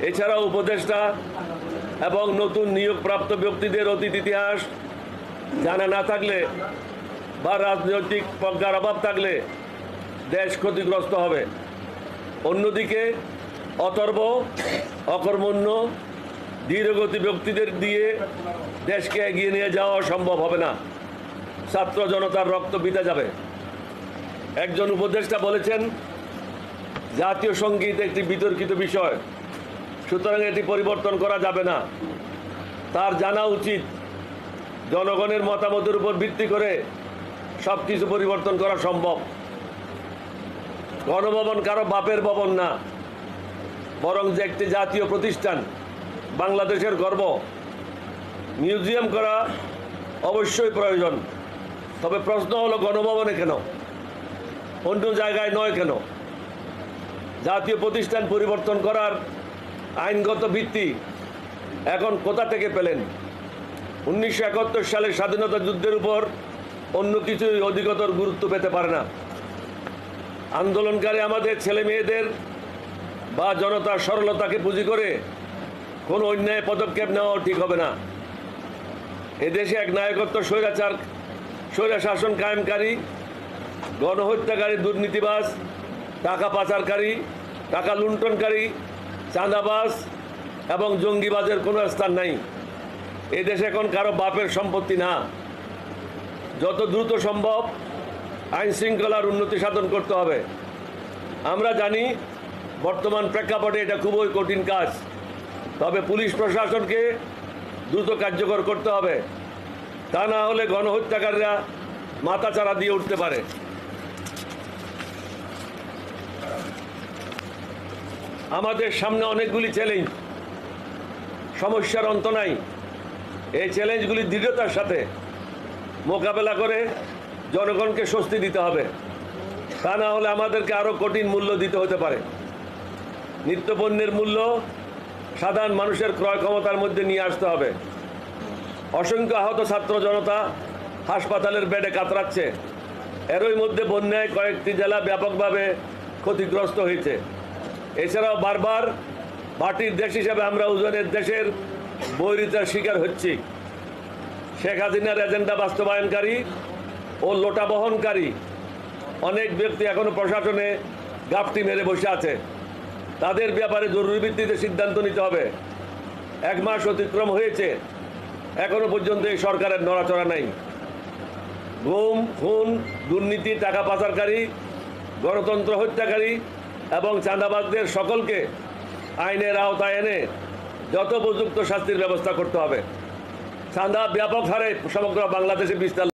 এছাড়াও উপদেষ্টা এবং নতুন নিয়োগপ্রাপ্ত ব্যক্তিদের অতীত ইতিহাস জানা না থাকলে বা রাজনৈতিক প্রজ্ঞার অভাব থাকলে দেশ ক্ষতিগ্রস্ত হবে। অন্যদিকে অথর্ব, অকর্মণ্য, ধীরগতি ব্যক্তিদের দিয়ে দেশকে এগিয়ে নিয়ে যাওয়া সম্ভব হবে না। ছাত্র জনতার রক্ত বিতে যাবে। একজন উপদেষ্টা বলেছেন, জাতীয় সঙ্গীত একটি বিতর্কিত বিষয়, সুতরাং এটি পরিবর্তন করা যাবে না। তার জানা উচিত জনগণের মতামতের উপর ভিত্তি করে সব কিছু পরিবর্তন করা সম্ভব। গণভবন কারো বাপের ভবন না, বরং যে একটি জাতীয় প্রতিষ্ঠান, বাংলাদেশের গর্ব। মিউজিয়াম করা অবশ্যই প্রয়োজন, তবে প্রশ্ন হলো গণভবনে কেন, অন্য জায়গায় নয় কেন? জাতীয় প্রতিষ্ঠান পরিবর্তন করার আইনগত ভিত্তি এখন কোথা থেকে পেলেন? 1971 সালের স্বাধীনতা যুদ্ধের উপর অন্য কিছুই অধিকতর গুরুত্ব পেতে পারে না। আন্দোলনকারী আমাদের ছেলে মেয়েদের বা জনতার সরলতাকে পুঁজি করে কোনো অন্যায় পদক্ষেপ নেওয়া ঠিক হবে না। এদেশে এক নায়কত্ব স্বৈরা শাসন কায়েমকারী, গণহত্যাকারী, দুর্নীতিবাজ, টাকা পাচারকারী, টাকা লুণ্ঠনকারী, চাঁদাবাজ এবং জঙ্গিবাজের কোনো স্থান নাই। এদেশ এখন কারো বাপের সম্পত্তি না। যত দ্রুত সম্ভব আইন শৃঙ্খলার উন্নতি সাধন করতে হবে। আমরা জানি বর্তমান প্রেক্ষাপটে এটা খুবই কঠিন কাজ, তবে পুলিশ প্রশাসনকে দ্রুত কার্যকর করতে হবে। তা না হলে গণহত্যাকারীরা মাথাচাড়া দিয়ে উঠতে পারে। আমাদের সামনে অনেকগুলি চ্যালেঞ্জ, সমস্যার অন্ত নাই। এই চ্যালেঞ্জগুলি দৃঢ়তার সাথে মোকাবেলা করে জনগণকে স্বস্তি দিতে হবে। তা না হলে আমাদেরকে আরও কঠিন মূল্য দিতে হতে পারে। নিত্যপণ্যের মূল্য সাধারণ মানুষের ক্রয় ক্ষমতার মধ্যে নিয়ে আসতে হবে। অসংখ্য আহত ছাত্র জনতা হাসপাতালের বেডে কাতরাচ্ছে। এরই মধ্যে বন্যায় কয়েকটি জেলা ব্যাপকভাবে ক্ষতিগ্রস্ত হয়েছে। এছাড়াও বারবার মাটির দেশ হিসেবে আমরা উজনের দেশের বৈরিতার শিকার হচ্ছি। শেখ হাসিনার এজেন্ডা বাস্তবায়নকারী ও লোটা বহনকারী অনেক ব্যক্তি এখনো প্রশাসনে গাফটি মেরে বসে আছে। তাদের ব্যাপারে জরুরি ভিত্তিতে সিদ্ধান্ত নিতে হবে। 1 মাস অতিক্রম হয়েছে, এখনো পর্যন্ত এই সরকারের নড়াচড়া নাই। গুম, খুন, দুর্নীতি, টাকা পাচারকারী, গণতন্ত্র হত্যাকারী এবং চাঁদাবাজদের সকলকে আইনের আওতায় এনে যথোপযুক্ত শাস্তির ব্যবস্থা করতে হবে। চাঁদা ব্যাপক হারে সমগ্র বাংলাদেশে বিস্তার